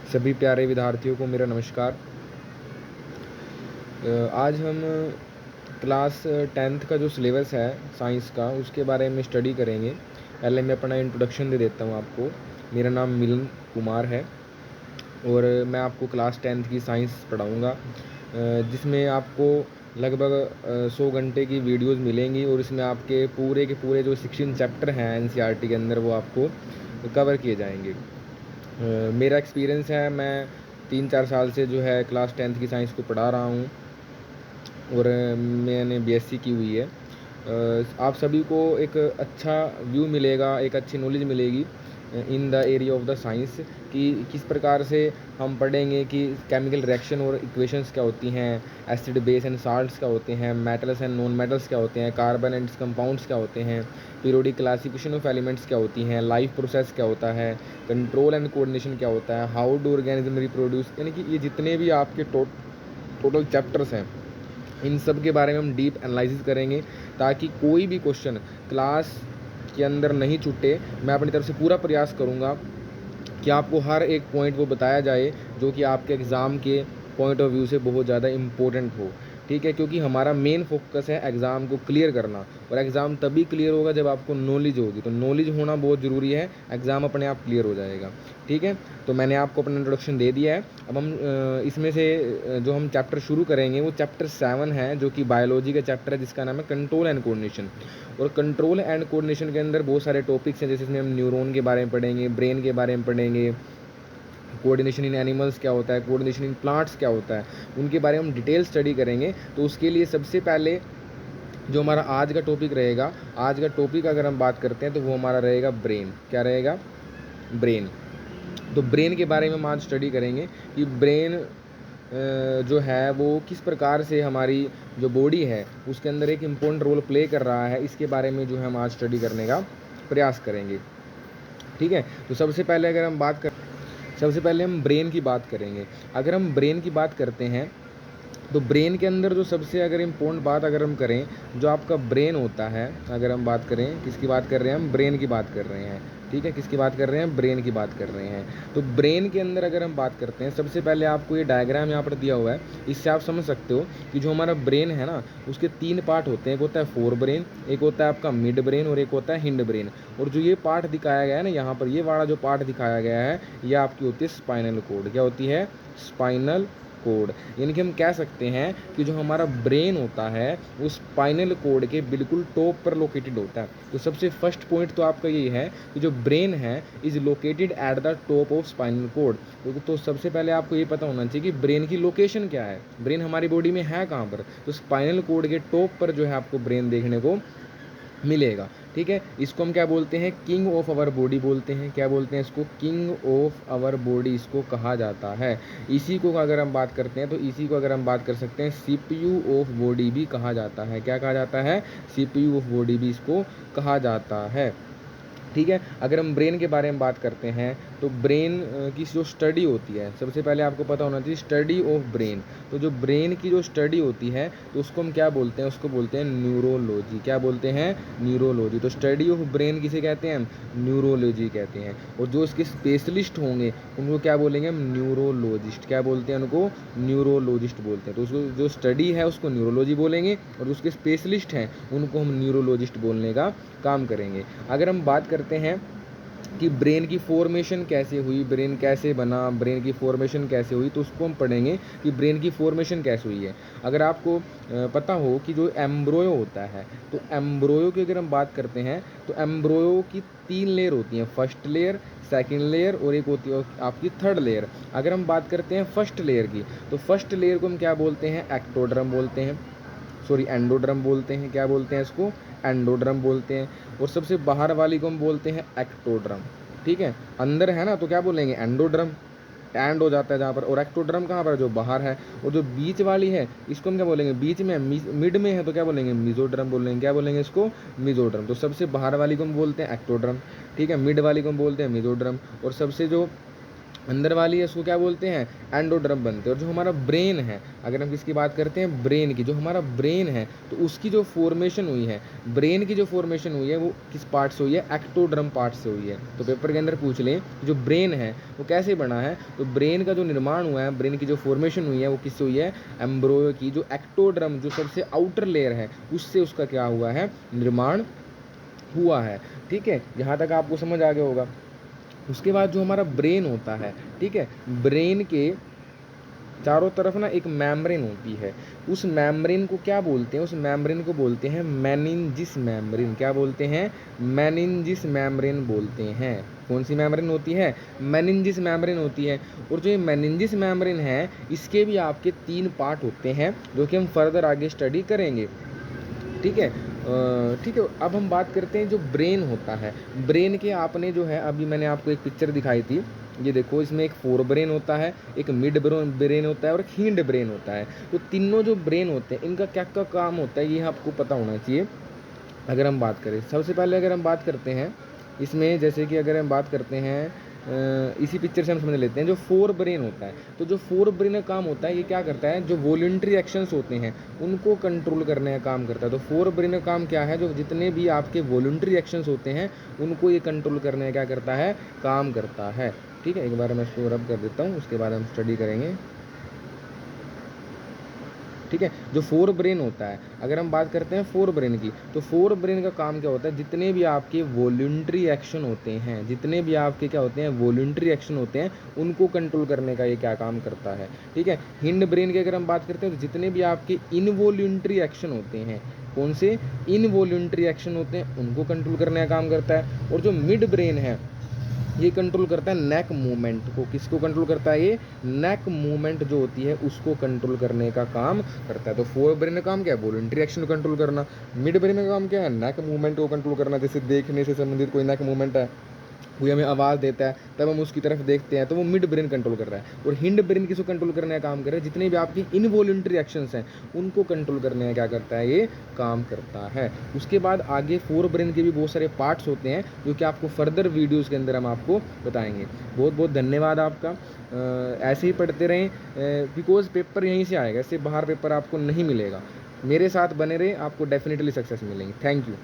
सभी प्यारे विद्यार्थियों को मेरा नमस्कार। आज हम क्लास 10th का जो सिलेबस है साइंस का, उसके बारे में स्टडी करेंगे। पहले मैं अपना इंट्रोडक्शन दे देता हूँ आपको। मेरा नाम मिलन कुमार है और मैं आपको क्लास 10th की साइंस पढ़ाऊँगा, जिसमें आपको लगभग 100 घंटे की वीडियोस मिलेंगी और इसमें आपके पूरे के पूरे जो 16 चैप्टर हैं एनसीईआरटी के अंदर, वो आपको कवर किए जाएंगे। मेरा एक्सपीरियंस है, मैं 3-4 साल से जो है क्लास 10th की साइंस को पढ़ा रहा हूँ और मैंने बीएससी की हुई है। आप सभी को एक अच्छा व्यू मिलेगा, एक अच्छी नॉलेज मिलेगी in the area of the science कि किस प्रकार से हम पढ़ेंगे कि केमिकल रिएक्शन और इक्वेशंस क्या होती हैं, एसिड बेस एंड साल्ट्स क्या होते हैं, मेटल्स एंड नॉन मेटल्स क्या होते हैं, कार्बन एंड कंपाउंड्स क्या होते हैं, पीरियोडिक क्लासिफिकेशन ऑफ एलिमेंट्स क्या होती हैं, लाइफ प्रोसेस क्या होता है, कंट्रोल एंड कोऑर्डिनेशन क्या होता है, हाउ डू ऑर्गेनिज्म रिप्रोड्यूस। यानी कि ये जितने भी आपके टोटल चैप्टर्स हैं, इन सब के बारे में हम डीप एनालिसिस करेंगे ताकि कोई भी क्वेश्चन क्लास के अंदर नहीं छूटे। मैं अपनी तरफ से पूरा प्रयास करूँगा कि आपको हर एक पॉइंट वो बताया जाए जो कि आपके एग्ज़ाम के पॉइंट ऑफ व्यू से बहुत ज़्यादा इम्पोर्टेंट हो। ठीक है, क्योंकि हमारा मेन फोकस है एग्ज़ाम को क्लियर करना, और एग्ज़ाम तभी क्लियर होगा जब आपको नॉलेज होगी। तो नॉलेज होना बहुत ज़रूरी है, एग्ज़ाम अपने आप क्लियर हो जाएगा। ठीक है, तो मैंने आपको अपना इंट्रोडक्शन दे दिया है। अब हम इसमें से जो हम चैप्टर शुरू करेंगे वो चैप्टर 7 है, जो कि बायोलॉजी का चैप्टर है, जिसका नाम है कंट्रोल एंड कोऑर्डिनेशन। और कंट्रोल एंड कोऑर्डिनेशन के अंदर बहुत सारे टॉपिक्स हैं, जैसे इसमें हम न्यूरॉन के बारे में पढ़ेंगे, ब्रेन के बारे में पढ़ेंगे, कोऑर्डिनेशन इन एनिमल्स क्या होता है, कोऑर्डिनेशन इन प्लांट्स क्या होता है, उनके बारे में हम डिटेल स्टडी करेंगे। तो उसके लिए सबसे पहले जो हमारा आज का टॉपिक रहेगा, आज का टॉपिक अगर हम बात करते हैं तो वो हमारा रहेगा ब्रेन। क्या रहेगा? ब्रेन। तो ब्रेन के बारे में हम आज स्टडी करेंगे कि ब्रेन जो है वो किस प्रकार से हमारी जो बॉडी है उसके अंदर एक इम्पोर्टेंट रोल प्ले कर रहा है। इसके बारे में जो है हम आज स्टडी करने का प्रयास करेंगे। ठीक है, तो सबसे पहले हम ब्रेन की बात करेंगे। अगर हम ब्रेन की बात करते हैं तो ब्रेन के अंदर जो सबसे अगर इम्पोर्टेंट बात अगर हम करें, जो आपका ब्रेन होता है, अगर हम बात करें किसकी बात कर रहे हैं, हम ब्रेन की बात कर रहे हैं। ठीक है, किसकी बात कर रहे हैं? ब्रेन की बात कर रहे हैं। तो ब्रेन के अंदर अगर हम बात करते हैं, सबसे पहले आपको ये डायग्राम यहाँ पर दिया हुआ है, इससे आप समझ सकते हो कि जो हमारा ब्रेन है ना, उसके 3 पार्ट होते हैं। एक होता है फोर ब्रेन, एक होता है आपका मिड ब्रेन और एक होता है हिंड ब्रेन। और जो ये पार्ट दिखाया गया है ना यहाँ पर, ये वाला जो पार्ट दिखाया गया है, ये आपकी होती है स्पाइनल कोड। क्या होती है? Spinal cord. यानी कि हम कह सकते हैं कि जो हमारा ब्रेन होता है वो स्पाइनल कोड के बिल्कुल टॉप पर लोकेटेड होता है। तो सबसे फर्स्ट पॉइंट तो आपका ये है कि जो ब्रेन है is located at the top of spinal cord. तो सबसे पहले आपको ये पता होना चाहिए कि ब्रेन की लोकेशन क्या है, ब्रेन हमारी बॉडी में है कहाँ पर। तो स्पाइनल कोड के टॉप पर जो है आपको ब्रेन देखने को मिलेगा। ठीक है, इसको हम क्या बोलते हैं? किंग ऑफ आवर बॉडी बोलते हैं। क्या बोलते हैं इसको? किंग ऑफ आवर बॉडी इसको कहा जाता है। इसी को अगर हम बात करते हैं तो इसी को अगर हम बात कर सकते हैं सीपीयू ऑफ बॉडी भी कहा जाता है। क्या कहा जाता है? सीपीयू ऑफ बॉडी भी इसको कहा जाता है। ठीक है, अगर हम ब्रेन के बारे में बात करते हैं तो ब्रेन की जो स्टडी होती है, सबसे पहले आपको पता होना चाहिए स्टडी ऑफ ब्रेन। तो जो ब्रेन की जो स्टडी होती है तो उसको हम क्या बोलते हैं? उसको बोलते हैं न्यूरोलॉजी। क्या बोलते हैं? न्यूरोलॉजी। तो स्टडी ऑफ ब्रेन किसे कहते हैं? हम न्यूरोलॉजी कहते हैं। और जो इसके स्पेशलिस्ट होंगे उनको क्या बोलेंगे? हम न्यूरोलॉजिस्ट। क्या बोलते हैं उनको? न्यूरोलॉजिस्ट बोलते हैं। तो उसको जो स्टडी है उसको न्यूरोलॉजी बोलेंगे और जो उसके स्पेशलिस्ट हैं उनको हम न्यूरोलॉजिस्ट बोलने का काम करेंगे। अगर हम बात करते हैं कि ब्रेन की फॉर्मेशन कैसे हुई, ब्रेन कैसे बना, ब्रेन की फॉर्मेशन कैसे हुई, तो उसको हम पढ़ेंगे कि ब्रेन की फॉर्मेशन कैसे हुई है। अगर आपको पता हो कि जो एम्ब्रोयो होता है, तो एम्ब्रोयो की अगर हम बात करते हैं तो एम्ब्रोयो की 3 लेयर होती हैं, फर्स्ट लेयर, सेकंड लेयर और एक होती है आपकी थर्ड लेयर। अगर हम बात करते हैं फर्स्ट लेयर की, तो फर्स्ट लेयर को हम क्या बोलते हैं? एक्टोड्रम बोलते हैं, सॉरी एंडोड्रम बोलते हैं। क्या बोलते हैं इसको? एंडोड्रम बोलते हैं। और सबसे बाहर वाली को हम बोलते हैं एक्टोड्रम। ठीक है, अंदर है ना तो क्या बोलेंगे? एंडोड्रम, एंड हो जाता है जहाँ पर। और एक्टोड्रम कहाँ पर? जो बाहर है। और जो बीच वाली है इसको हम क्या बोलेंगे? बीच में, मिड में है तो क्या बोलेंगे? मिजोड्रम बोलेंगे। क्या बोलेंगे इसको? मिजोड्रम। तो सबसे बाहर वाली को हम बोलते हैं एक्टोड्रम। ठीक है, मिड वाली को हम बोलते हैं मिजोड्रम। और सबसे जो अंदर वाली है उसको क्या बोलते हैं, एंडोड्रम बनते हैं। और जो हमारा ब्रेन है, अगर हम किसकी बात करते हैं, ब्रेन की, जो हमारा ब्रेन है तो उसकी जो फॉर्मेशन हुई है, ब्रेन की जो फॉर्मेशन हुई है वो किस पार्ट से हुई है, एक्टोड्रम पार्ट से हुई है। तो पेपर के अंदर पूछ लें जो ब्रेन है वो कैसे बना है, तो ब्रेन का जो निर्माण हुआ है, ब्रेन की जो फॉर्मेशन हुई है वो किससे हुई है, एम्ब्रोयो की जो एक्टोड्रम जो सबसे आउटर लेयर है उससे उसका क्या हुआ है, निर्माण हुआ है। ठीक है, यहाँ तक आपको समझ आ गया होगा। उसके बाद जो हमारा ब्रेन होता है, ठीक है, ब्रेन के चारों तरफ ना एक मेम्ब्रेन होती है, उस मेम्ब्रेन को क्या बोलते हैं, उस मेम्ब्रेन को बोलते हैं मेनिंजिस मेम्ब्रेन। क्या बोलते हैं, मेनिंजिस मेम्ब्रेन बोलते हैं। कौन सी मेम्ब्रेन होती है, मेनिंजिस मेम्ब्रेन होती है। और जो ये मेनिंजिस मेम्ब्रेन है इसके भी आपके 3 पार्ट होते हैं जो कि हम फर्दर आगे स्टडी करेंगे। ठीक है, ठीक है। अब हम बात करते हैं जो ब्रेन होता है, ब्रेन के आपने जो है अभी मैंने आपको एक पिक्चर दिखाई थी, ये देखो, इसमें एक फोर ब्रेन होता है, एक मिड ब्रेन होता है और एक हिंड ब्रेन होता है। तो तीनों जो ब्रेन होते हैं इनका क्या क्या काम होता है ये आपको पता होना चाहिए। अगर हम बात करें, सबसे पहले अगर हम बात करते हैं इसमें, जैसे कि अगर हम बात करते हैं इसी पिक्चर से हम समझ लेते हैं जो फोर ब्रेन होता है। तो जो फोर ब्रेन का काम होता है ये क्या करता है, जो वॉलंटरी एक्शंस होते हैं उनको कंट्रोल करने का काम करता है। तो फोर ब्रेन का काम क्या है, जो जितने भी आपके वॉलंटरी एक्शंस होते हैं उनको ये कंट्रोल करने का क्या करता है, काम करता है। ठीक है, एक बार मैं इसको रब कर देता हूँ, उसके बाद हम स्टडी करेंगे। ठीक है, जो फोर ब्रेन होता है, अगर हम बात करते हैं फोर ब्रेन की, तो फोर ब्रेन का काम क्या होता है, जितने भी आपके वॉलंटरी एक्शन होते हैं, जितने भी आपके क्या होते हैं वॉलंटरी एक्शन होते हैं उनको कंट्रोल करने का ये क्या काम करता है। ठीक है, हिंड ब्रेन की अगर हम बात करते हैं तो जितने भी आपके इनवॉलंटरी एक्शन होते हैं, कौन से इनवॉलंटरी एक्शन होते हैं उनको कंट्रोल करने का काम करता है। और जो मिड ब्रेन है ये कंट्रोल करता है नेक मूवमेंट को। किसको कंट्रोल करता है, ये नेक मूवमेंट जो होती है उसको कंट्रोल करने का काम करता है। तो फोर ब्रेन का काम क्या है, वॉलंटरी एक्शन को कंट्रोल करना। मिड ब्रेन का काम क्या है, नेक मूवमेंट को कंट्रोल करना। जैसे देखने से संबंधित कोई नेक मूवमेंट है, कोई हमें आवाज़ देता है तब हम उसकी तरफ देखते हैं, तो वो मिड ब्रेन कंट्रोल कर रहा है। और हिंड ब्रेन किसको कंट्रोल करने का काम कर रहा है, जितने भी आपकी इनवॉलंटरी एक्शंस हैं उनको कंट्रोल करने का क्या करता है, ये काम करता है। उसके बाद आगे फोर ब्रेन के भी बहुत सारे पार्ट्स होते हैं जो कि आपको फर्दर वीडियोज़ के अंदर हम आपको बताएंगे। बहुत बहुत धन्यवाद आपका। ऐसे ही पढ़ते रहें, बिकॉज पेपर यहीं से आएगा, इससे बाहर पेपर आपको नहीं मिलेगा। मेरे साथ बने रहें, आपको डेफिनेटली सक्सेस मिलेंगी। Thank you.